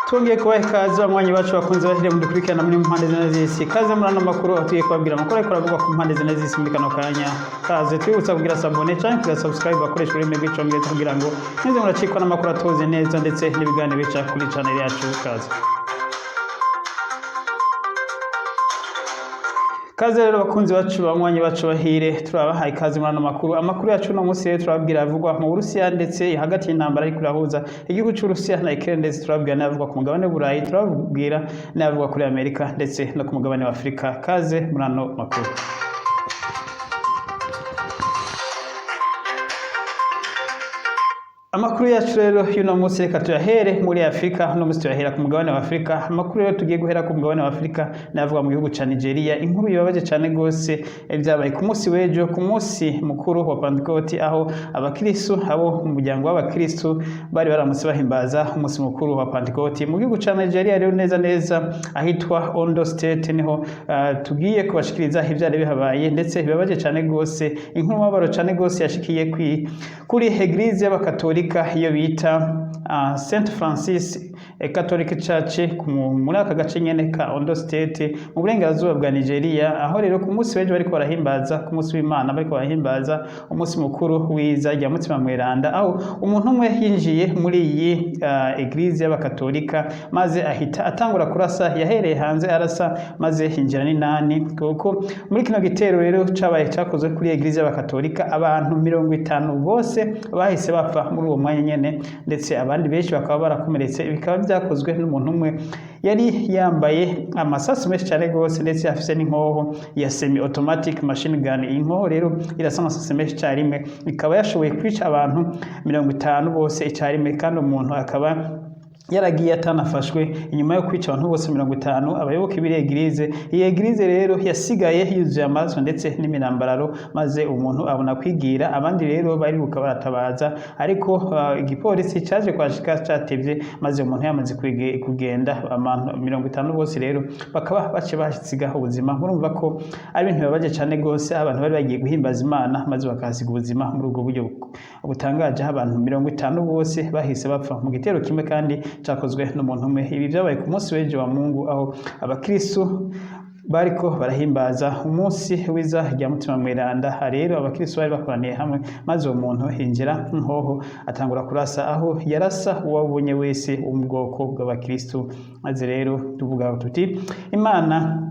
Twongeye kubaha ikaze banywanyi bacu bakunze bahire mu dukurikirana muri mpande zine z'isi. Kaze muri ano makuru atuye kubabwira amakuru ariko aravugwa ku mpande zine z'isi muri kano kanya. Kaze twibutsa kugira sabone canke kugira subscribe bakoresha ururimi rw'icongereza kugira ngo ntize muracikwa n'amakuru atoze neza ndetse n'ibiganiro bica kuri channel yacu. Kaze rero bakunzi bacu banywanyi bacu bahire turabahaye ikaze muri ano makuru yacu no munsi rero turababwira avugwa mu Burusiya ndetse hagati y'intambara ariko irahuza igihugu cy'u Burusiya na Ukraine ndetse turababwira n'avugwa ku mugabane w'Uburayi turababwira n'avugwa kuri Amerika ndetse no ku mugabane wa Afrika. Kaze muri ano makuru. Amakuru yacu rero y'uno munsi reka tuyahere muri Afrika. No munsi tuyahera ku mugabane wa Afrika. Amakuru rero tugiye guhera ku mugabane wa Afrika navuga mu gihugu ca Nigeria. Inkuru yabaje cyane gose byabaye ku munsi w'ejo, ku munsi mukuru wa Pentecote, aho abakristo abo mu muryango w'abakristo bari baramutse bahimbaza umunsi mukuru wa Pentecote mu gihugu ca Nigeria. Rero neza ahitwa Ondo State niho tugiye kubashikiriza ivyari bihabaye ndetse bibabaje cyane gose. Inkuru mabaro cyane gose yashikiye kuri Eglise y'abakatolika iyo bita Saint Francis Catholic Church muri aka gace nyene ka Ondo State mu burengerazuba bwa Nigeria, aho rero ku munsi w'ejo bariko barahimbaza ku munsi w'Imana, bariko barahimbaza umunsi mukuru w'iza rya Mutima Mweranda, aho umuntu umwe yinjiye muri iyi Eglise y'abakatolika maze ahita atangura kurasa, yahereye hanze arasa maze hinjira n'inani. Kuko muri kino gitero rero cabaye cakozwe kuri Eglise y'abakatolika abantu 50 bose bahise bapfa muri uwo mwanya nyene, ndetse abandi benshi bakaba barakomeretse. Bikaba byakozwe n'umuntu umwe yari yambaye amasasu menshi cyane gose ndetse afise n'inkoho ya semi automatic machine gun. Inkoho rero irasa amasasu menshi cyarime, ikaba yashoboye kwica abantu 50 bose icyarimwe, kandi umuntu akaba yaragiye atanafashwe. Inyuma yo kwica abantu bose 50 abayoboke b'iri Eglise, iyi Eglise rero yasigaye yuzuye amaso ndetse n'imirambararo, maze umuntu abona kwigira. Abandi rero bari baratabaza, ariko igipolisi cyaje kwashika cyatevye, maze umuntu yamaze kugenda. Abantu 50 bose rero bakaba bace basiga ubuzima. Murumva ko ari ibintu bibabaje cyane gose, abantu bari bagiye guhimbaza Imana maze bakasiga ubuzima muri ubwo buryo butangaje. Abantu 50 bose bahise bapfa mu gitero kimwe kandi cyakozwe n'umuntu umwe. Ibi byabaye ku munsi w'ejo wa Mungu, aho abakristo bariko barahimbaza umunsi w'iza rya Mutima Mweranda. Rero abakristo bari bakoraniye hamwe, maze uwo muntu hinjira inkoho atangura kurasa, aho yarasa uwabonye wese wo mu bwoko bw'abakristo. Maze rero tuvuga tuti Imana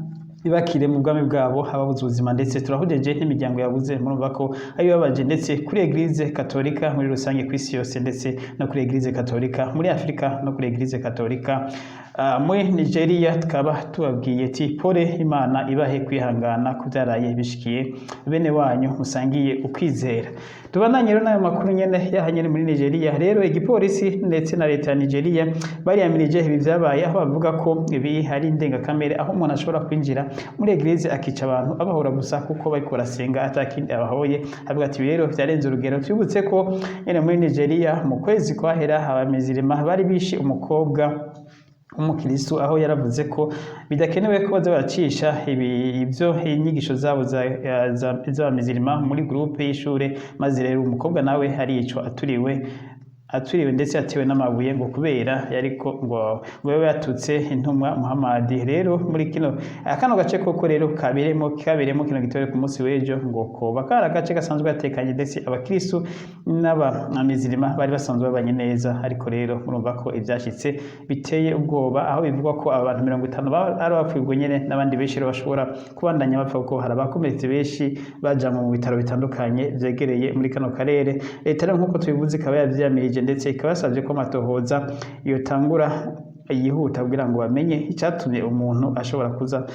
ibakire mu bwami bwabo ababuze ubuzima, ndetse turahujeje n'imiryango yabuze. Murumva ko ari babaje ndetse kuri Eglise Katolika muri rusange ku isi yose, ndetse no kuri Eglise Katolika muri Afrika no kuri Eglise Katolika muri Nigeria. Tukaba tubabwiye ati pole, Imana ibahe kwihangana kubyaraye bishikiye bene wanyu musangiye ukwizera. Tubandanye rero n'ayo makuru nyene yahanyene muri Nigeria. Rero igipolisi ndetse na leta ya Nigeria bariyamirije ibi byabaye, aho bavuga ko ibi hari indengakamere, aho umuntu ashobora kwinjira muri Eglise akica abantu abahora gusa kuko bariko barasenga atakindi abahoye. Avuga ati rero byarenze urugero. Twibutse ko nyene muri Nigeria mu kwezi kwahera abamizirima bari bishe umukobwa umukristo, aho yaravuze ko bidakenewe ko baza baracisha ibyo inyigisho zabo z'abamizirima muri groupe y'ishure, maze rero umukobwa nawe arico aturiwe ndetse atiwe n'amabuye ngo kubera yariko ngo yatutse intumwa Muhammad. Rero muri kano gace koko rero kaberemo kino gitore ku munsi w'ejo, ngo ko bakara agace gasanzwe gatekanye ndetse abakristo n'abamizirima bari basanzwe babanye neza. Ariko rero murumva ko ibyashitse biteye ubwoba, aho bivugwa ko abantu 50 ari bapfuye nyene, n'abandi benshi bashobora kubandanya bapfa kuko hari abakomeretse benshi baja mu bitaro bitandukanye vyegereye muri kano karere. Leta rero nk'uko tubivuze ikaba yavyamirije ndetse ikabasabye ko amatohoza yotangura yihuta kugira ngo bamenye icyatumye umuntu ashobora kuza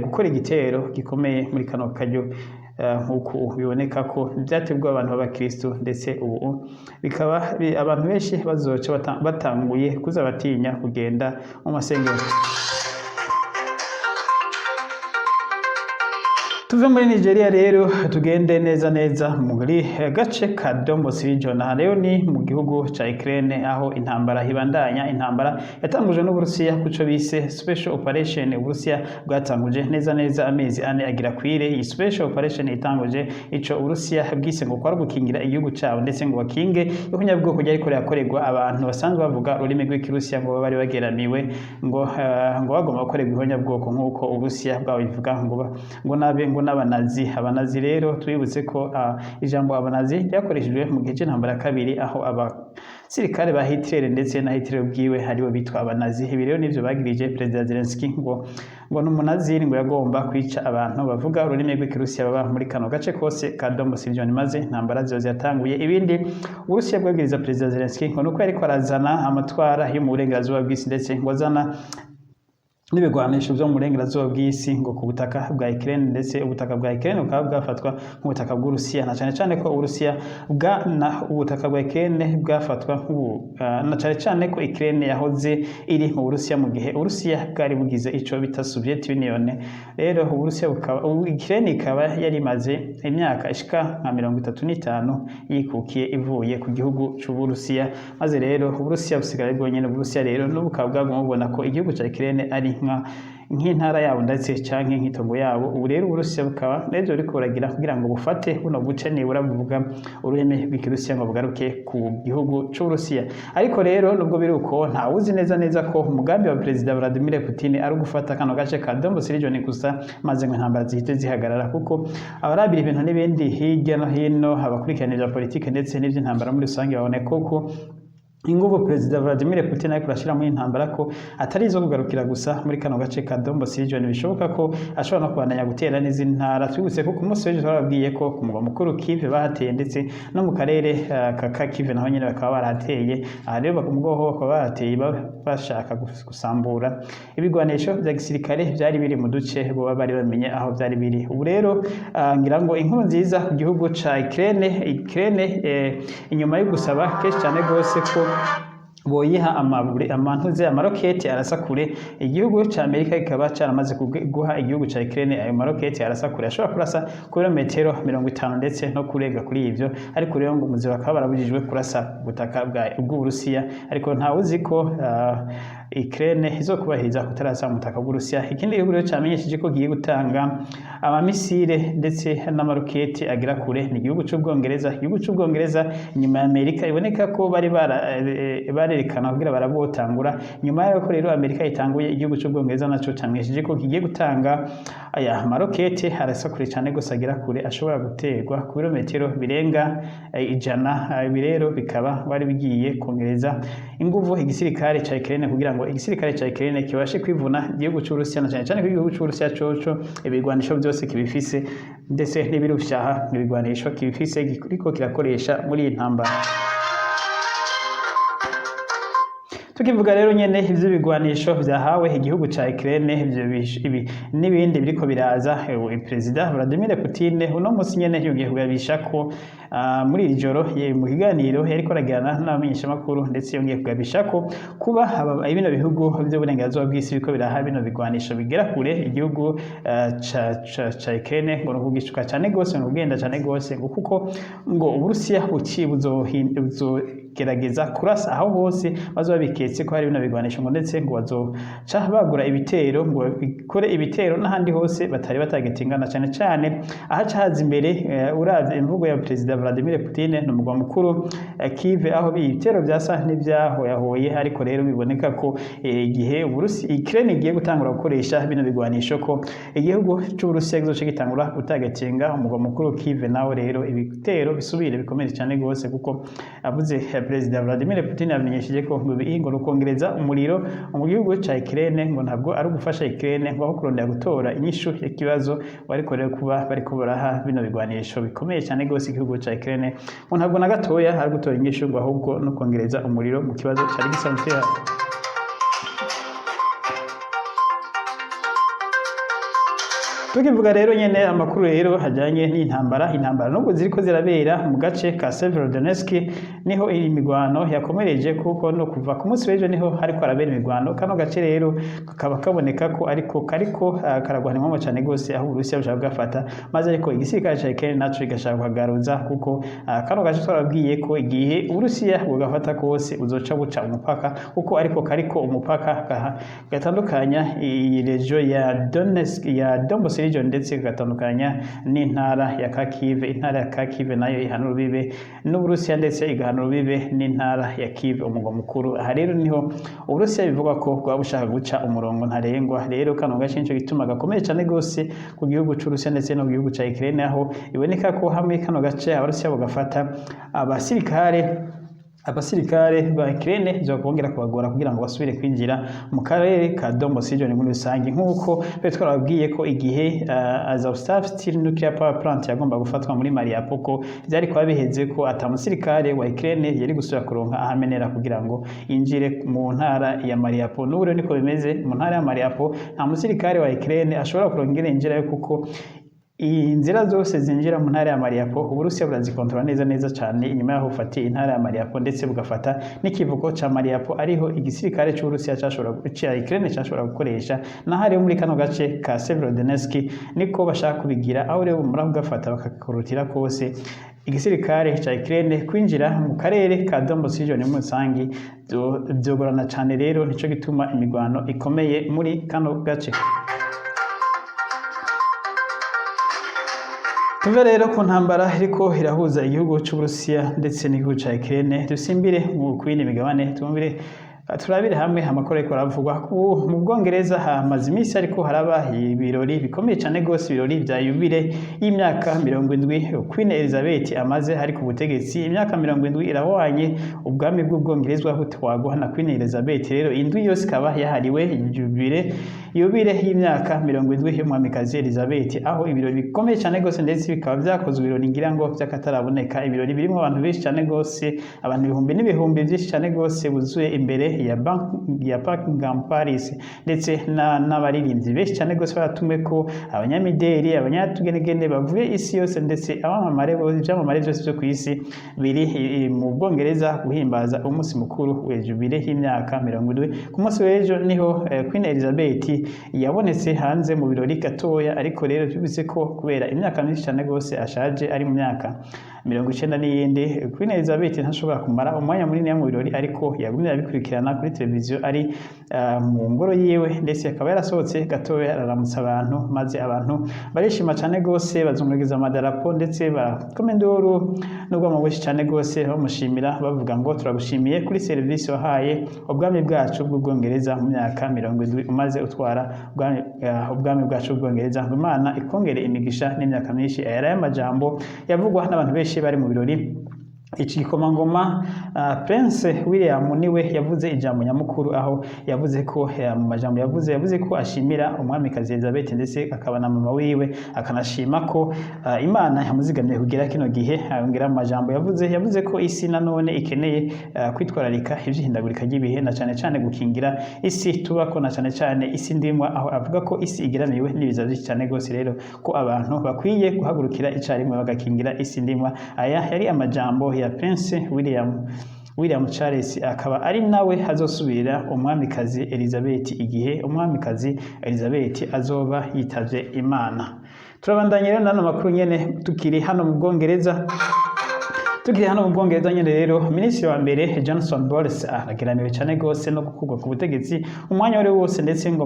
gukora igitero gikomeye muri kano karyo. Nk'uko biboneka ko byategwa abantu b'abakristo, ndetse ubu bikaba abantu benshi bazoca batanguye kuza batinya kugenda mu masengero. Tuve muri Nigeria rero tugende neza neza muri gace ka Donbas region. Aha rero ni mu gihugu ca Ukraine aho intambara hibandanya, intambara yatanguje n'Uburusiya kuco bise special operation. Uburusiya bwatanguje neza neza amezi ane agira kwire. Iyi special operation itanguje ico Uburusiya bwise ngo kwari gukingira igihugu cabo ndetse ngo bakinge y'ubunyabwoko ryari ko yakorerwa abantu basanzwe bavuga ururimi rw'ikirusiya ngo bari bageramiwe ngo bagomba gukorerwa ihonyabwoko nk'uko Uburusiya bwabivuga ngo n'abanazi. Abanazi rero twibutse ko ijambo abanazi ryakoreshejwe mu gihe cy'intambara kabiri aho abasirikare ba Hitler ndetse na Hitler ubwiwe haribo bitwa abanazi. Ibi rero nivyo bagirije President Zelensky ngo n'umunazi ngo yagomba kwica abantu bavuga ururimi rw'ikirusiya baba muri kano gace kose ka Donbas region, maze intambara zo yatanguye. Ibindi Uburusiya bwagiriza President Zelensky ngo nuko yariko arazana amatwara yo mu burengerazuba bw'isi ndetse ngo azana n'ibigwanisho byo mu burengerazuba bw'isi ngo ku butaka bwa Ukraine, ndetse ubutaka bwa Ukraine bukaba bwafatwa nk'ubutaka bw'Urusiya, na cyane cyane ko Urusiya ubutaka bwa Ukraine bwafatwa na cyane cyane ko Ukraine yahoze iri mu Burusiya mu gihe Urusiya bwari bugize ico bita Soviet Union. Rero Uburusiya Ukraine ikaba yari imaze imyaka ishika nka 35 yikukiye ivuye ku gihugu c'Uburusiya, maze rero Uburusiya busigara bwonyene. Uburusiya rero n'ubukaba bwagomba ko igihugu ca Ukraine ari nk'intara yabo ndetse canke nk'itongo yabo. Ubu rero Uburusiya bukaba n'ivyo buriko buragira kugira ngo bufate buno buce nibura buvuga ururimi rw'ikirusiya ngo bugaruke ku gihugu c'Uburusiya. Ariko rero nubwo biri uko ntawuzi neza neza ko umugambi wa Perezida Vladimir Putin ari gufata kano gace ka Donbas region gusa maze ngo intambara zihite zihagarara, kuko abarabira ibintu n'ibindi hirya no hino abakurikiranira politike ndetse n'ivy'intambara muri rusange babone koko inguvu Perezida Vladimir Putin ariko arashira muri intambara ko atari izo kugarukira gusa muri kano gace ka Donbas region, bishoboka ko ashobora no kubandanya gutera n'izindi ntara. Twibutse ko ku munsi w'ejo twababwiye ko ku mugwa mukuru Kiev bahateye ndetse no mu karere ka Kiev naho nyine bakaba barahateye. Aha rero bakumugwaho bakaba bahateye bashaka gusambura ibigwanisho bya gisirikare byari biri mu duce bo bari bamenye aho byari biri. Ubu rero ngira ngo inkuru nziza ku gihugu ca Ukraine inyuma yo gusaba kenshi cyane gose ko boyiha amantuze amaroketi arasakure. Igihugu ca Amerika kikaba caramaze guha igihugu ca Ukraine ayo maroketi arasakure ashobora kurasa ku birometero 50 ndetse no kurega kuri ivyo. Ariko rero ngo umuzi bakaba barabujijwe kurasa ubutaka bw'Uburusiya, ariko ntawuzi ko Ukraine izokubahiriza kutarasa umutaka w'Uburusiya. Ikindi gihugu rero cyamenyesheje ko giye gutanga amamisire ndetse n'amaroketi agira kure ni igihugu c'Ubwongereza. Igihugu c'Ubwongereza nyuma ya Amerika iboneka ko bari barerekana kugira barabotangura. Nyuma y'uko rero Amerika itanguye, igihugu c'Ubwongereza naco cyamenyesheje ko kigiye gutanga aya maroketi arasa kure cyane gusa agira kure ashobora guterwa ku birometero birenga 100. Ibi rero bikaba bari bigiye kongereza inguvu igisirikare ca Ukraine kugira ngo igisirikare ca Ukraine kibashe kwivuna igihugu c'Uburusiya, na cyane cyane ko igihugu c'Uburusiya coco ibigwanisho byose kibifise ndetse n'ibirushaha ibigwanisho kibifise kiriko kirakoresha muri iyi ntambara. Tukivuga rero nyene ivyo bigwanisho vyahawe igihugu ca Ukraine ibi n'ibindi biriko biraza, Perezida Vladimir Putin uno musi nyene yugiye kugabisha ko muri iri joro mu kiganiro yariko aragirana n'abamenyesha makuru, ndetse yongeye kugabisha ko kuba ibino bihugu vy'uburengerazuba bw'isi biriko biraha bino bigwanisho bigera kure igihugu ca Ukraine ngo nukugishuka cyane gose no kugenda cyane gose, kuko ngo Uburusiya buzogerageza kurasa aho hose bazoba biketse ko hari bino bigwanisho ngo ndetse ngo bazoca bagura ibitero ngo bikore ibitero n'ahandi hose batari batagetingana, cyane cyane aha cahaza imbere uravye imvugo ya Perezida Vladimir Putin no mugwa mukuru Kiev aho ibitero byasa n'ivyahoyahoye. Ariko rero biboneka ko igihe Ukraine igiye gutangura gukoresha bino bigwanisho ko igihugu c'Uburusiya kizoca gitangura gutagetinga umugwa mukuru Kiev, nawo rero ibitero bisubire bikomeye cyane gose, kuko avuze Perezida Vladimir Putin yamenyesheje ko ngo rukongereza umuriro mu gihugu ca Ukraine ngo ntabwo ari ugufasha Ukraine ngo aho kurondera gutora inyishu y'ikibazo bariko rero kuba bariko baraha bino bigwanisho bikomeye cyane gose igihugu ca Ukraine ngo ntabwo na gatoya ari gutora inyishu ngo ahubwo no kongereza umuriro mu kibazo cari gisanzwe. tukivuga rero nyene amakuru rero hajanye n'intambara nubwo ziriko zirabera mu gace ka Severodonetsk niho iri migwano yakomereje kuko no kuva ku munsi w'ejo niho hariko arabera imigwano kano gace rero kakaba kaboneka ko ariko kariko karagwanimwo cyane gose aho Urusiya bushaka gafata maze ariko igisirikare ca Ukraine naco igashaka kugaruza kuko kano gace twarabwiye ko igihe Urusiya bugafata kose uzoca buca umupaka kuko ariko kariko umupaka gatandukanya iyi region ya Donetsk ya Donbas region ndetse gatandukanya n'intara ya Kharkiv. Intara ya Kharkiv nayo ihana urubibe n'Uburusiya ndetse igahana urubibe n'intara ya Kiev umugwa mukuru. Aha rero niho Uburusiya bivuga ko bwa bushaka guca umurongo ntarengwa. Rero kano gace nico gituma gakomeye cyane gose ku gihugu c'Urusiya ndetse no ku gihugu ca Ukraine aho iboneka ko hamwe kano gace Abarusiya bugafata abasirikare ba Ukraine zokongera kubagora kugira ngo basubire kwinjira mu karere ka Donbas region muri rusange nkuko twarabwiye ko igihe Azovstal nuclear power plant yagomba gufatwa muri Mariupol byari kwa biheze ko atamusirikare wa Ukraine yari gusubira kuronka ahamenera kugira ngo injire mu ntara ya Mariupol. N'ubure niko bimeze mu ntara ya Mariupol nta musirikare wa Ukraine ashobora kurongera injira kuko inzira zose zinjira mu ntara ya Mariupol Uburusiya burazikontrola neza cyane inyuma yaho ufatiye intara ya Mariupol ndetse bugafata n'ikivuko ca Mariupol ariho igisirikare c'Uburusiya cyashobora gucira Ukraine cyashobora gukoresha nahari muri kano gace ka Severodonetsk niko bashaka kubigira aho rero muri gafata bakakorutira kose igisirikare ca Ukraine kwinjira mu karere ka Donbas region mu rusangi byogorana cyane. Rero nico gituma imigwano ikomeye muri kano gace. Tuve rero ku ntambara iriko irahuza igihugu c'Uburusiya ndetse n'igihugu ca Ukraine dusimbire mu kwindi migabane turabire hamwe amakuru ariko aravugwa mu Bwongereza hamaze iminsi ariko haraba ibirori bikomeye cyane gose ibirori vya yubile y'imyaka 70 Queen Elizabeth amaze hari ku butegetsi imyaka 70 irahwanye ubwami bw'Ubwongereza butwagwa na Queen Elizabeth. Rero indwi yose kaba yahariwe yubile y'imyaka 70 y'umwamikazi Elizabeth aho ibirori bikomeye cyane gose ndetse bikaba vyakozwe ibirori ngira ngo vyakataraboneka ibirori birimo abantu benshi cyane gose abantu ibihumbi n'ibihumbi byinshi cyane gose buzuye imbere ya Buckingham Paris ndetse n'abaririmbyi benshi cyane gose baratumwe ko abanyamideli abanyatugenegene bavuye isi yose ndetse abamamare byamamare byose byo ku isi biri mu Bwongereza guhimbaza umunsi mukuru w'ejubile y'imyaka 70. Ku munsi w'ejo niho Queen Elizabeth yabonetse hanze mu birori gatoya ariko rero byubise ko kubera imyaka myinshi cyane gose ashaje ari mu myaka 90 n'iyindi Queen Elizabeth ntashobora kumara umwanya munini mu birori ariko yagumye abikurikirana kuri televiziyo ari mu ngoro yiwe ndetse akaba yarasohotse gatoya araramutsa abantu maze abantu barishima cyane gose bazunguriza amadarapo ndetse barakomendoro nubwo amabushi cyane gose bamushimira bavuga ngo turagushimiye kuri serivisi wahaye ubwami bwacu bw'Ubwongereza mu myaka 70 umaze utwara ubwami bwacu bw'Ubwongereza. Imana ikongere imigisha n'imyaka myinshi. Aya majambo yavugwa n'abantu benshi bari mu birori. Iki gikomangoma Prince William niwe yavuze ijambo nyamukuru aho yavuze ko mu majambo yavuze ko ashimira umwamikazi Elizabeth ndetse akaba na mama wiwe akanashima ko Imana yamuzigamye kugira kino gihe. Yongera mu majambo yavuze ko isi nanone ikeneye kwitwararika ivyihindagurika ry'ibihe na cyane gukingira isi tubako na cyane isi ndimwa aho avuga ko isi igeramiwe n'ibizazi cyane gose rero ko abantu bakwiye guhagurukira icarimwe bagakingira isi ndimwa. Aya yari amajambo ya Prince William Charles akaba ari nawe hazosubirira umwamikazi Elizabeth igihe umwamikazi Elizabeth azoba yitavye Imana. Turabandanye rero nano makuru nyene tukiri hano mu Bwongereza. Nyene rero minisitiri wa mbere Johnson Boris arageramiwe cyane gose no gukugwa ku butegetsi umwanya wari wose ndetse ngo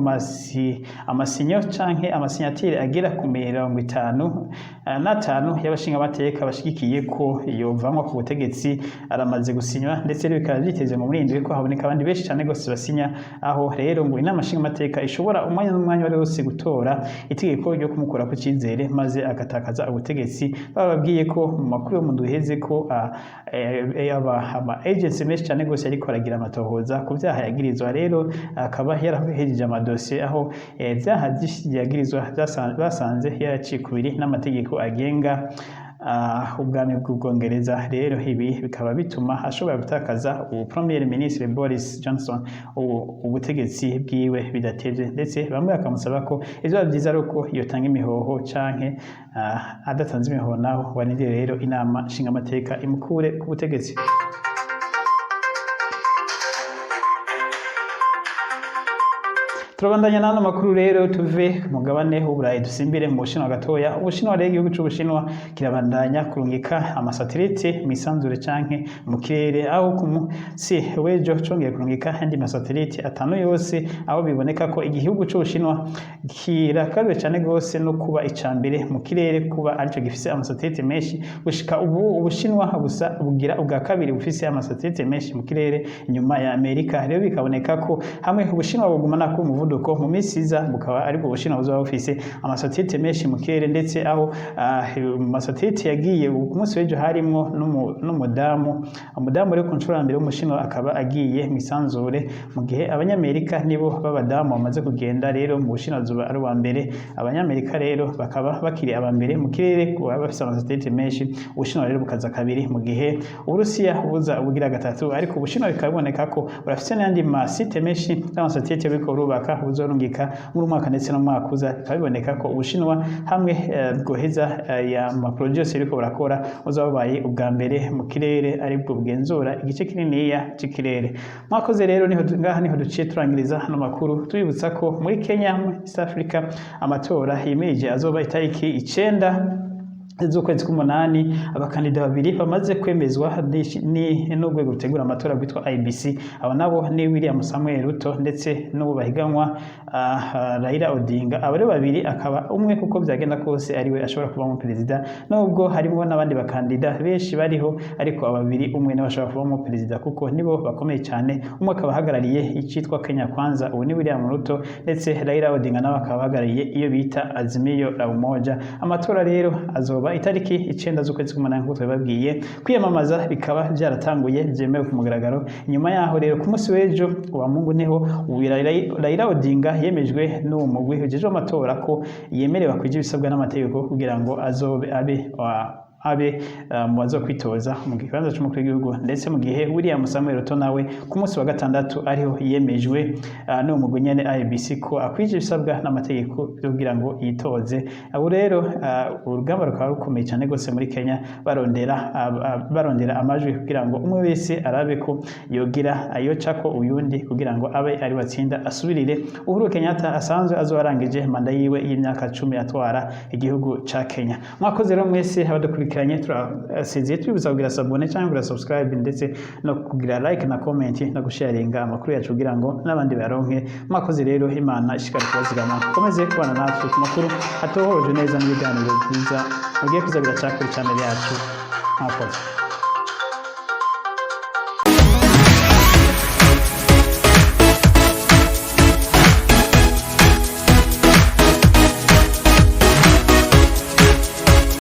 amasinyo canke amasinyatire agera ku 55 y'abashinga amateka bashigikiye ko yovanwa ku butegetsi aramaze gusinywa ndetse bikaba byiteze mu murindi ko haboneka abandi benshi cyane gose basinya aho rero ngo inama nshinga amateka ishobora umwanya wari wose gutora itegeko ryo kumukura ku cyizere maze agatakaza ubutegetsi. Bababwiye ko mu makuru yo mu duheze ko ama agency menshi cyane gose ariko aragira amatohoza ku byaha yagirizwa. Rero akaba yarahejeje amadosiye aho byaha yagirizwa basanze yaracikubiri n'amategeko agenga ubwami bw'Ubwongereza. Rero ibi bikaba bituma ashobora gutakaza Premier Ministre Boris Johnson ubutegetsi bwiwe bidatevye, ndetse bamwe bakamusaba ko ivyo byiza ari uko yotanga imihoho canke adatanze imihoho naho waniriye rero inama nshingamateka imukure ku butegetsi. Turabandanya n'ano makuru rero tuve ku mugabane w'Uburayi dusimbire mu Bushinwa gatoya. Ubushinwa rero igihugu c'Ubushinwa kirabandanya kurungika amasatelite misanzure canke mu kirere, aho ku munsi w'ejo congeye kurungika andi masatelite 5 yose, aho biboneka ko igihugu c'Ubushinwa kirakarwe cane gose no kuba icambere mu kirere, kuba arico gifise amasatelite menshi gushika ubu. Ubushinwa busa bugira ubwa kabiri bufise amasatelite menshi mu kirere inyuma ya Amerika. Rero bikaboneka ko hamwe Ubushinwa bugumana ko umuvuduko mu minsi iza bukaba aribwo Ubushinwa buzaba bufise amasatelite menshi mu kirere, ndetse aho amasatelite yagiye ku munsi w'ejo harimwo n'umudamu rero ku nshuro mbere w'Umushinwa akaba agiye mu isanzure, mu gihe abanyamerika nibo b'abadamu bamaze kugenda. Rero mu Bushinwa zuba ari wa mbere, abanyamerika rero bakaba bakiri abambere mu kirere kuba bafise amasatelite menshi. Ubushinwa rero bukaza kabiri, mu gihe Uburusiya buza ubugira gatatu, ariko Ubushinwa bikaboneka ko burafise n'andi masite menshi n'amasatelite biriko burubaka buzorungika muri umwaka ndetse no mwaka uza. Bikaba biboneka ko Ubushinwa hamwe bwoheza ya mapro yose biriko burakora buzabaye ubwa mbere mu kirere, aribwo bugenzura igice kininiya c'ikirere. Mwakoze rero niho duciye turangiriza hano makuru, tubibutsa ko muri Kenya, muri East Africa, amatora yimirije azoba itariki 9 z'ukwezi k'umunani. Abakandida babiri bamaze kwemezwa n'urwego rutegura amatora rwitwa IBC. Aba nabo ni William Samuel Ruto ndetse n'uwo bahiganwa Raila Odinga. Aba rero babiri akaba umwe kuko byagenda kose ariwe ashobora kuba mu perezida, nubwo harimo n'abandi bakandida benshi bariho, ariko aba babiri umwe niwe ashobora kuba mu perezida kuko nibo bakomeye cyane. Umwe akaba ahagarariye icyitwa Kenya Kwanza, ubu ni William Ruto, ndetse Raila Odinga nawe akaba ahagarariye iyo bita Azimio la Umoja. Amatora rero azoba itariki 9 z'ukwezi k'umunani nk'uko twababwiye. Kwiyamamaza bikaba byaratanguye byemewe ku mugaragaro. Nyuma yaho rero ku munsi w'ejo wa Mungu niho Raila Odinga yemejwe n'uwo mugwi ujejwe amatora ko yemerewe kwija ibisabwa n'amategeko kugira ngo azobe abe mu bazo kwitoza mu kibanza cy'umukuru w'igihugu, ndetse mu gihe William Samuel Ruto nawe ku munsi wa gatandatu ariho yemejwe no mu gunyene IBC ko akwije ibisabwa n'amategeko kugira ngo yitoze. Abo rero urugamba rukaba rukomeye cyane gose muri Kenya, barondera amajwi kugira ngo umwe wese arabe ko yogira ayo cako uyundi kugira ngo abe ari batsinda asubirire Uhuru Kenyatta asanzwe azoarangije manda yiwe y'imyaka 10 atwara igihugu ca Kenya. Mwakoze rero mwese abadukurikiranye, turasezeye tubibuza kugira sabone cyangwa kugira subscribe, ndetse no kugira like na comment no gusharinga amakuru yacu kugira ngo n'abandi baronke. Mwakoze rero, Imana ishikara kubazigama, komeze kubana natwe ku makuru atohoje neza n'ibiganiro byiza mugiye kuzabira cyakuri channel yacu. Mwakoze.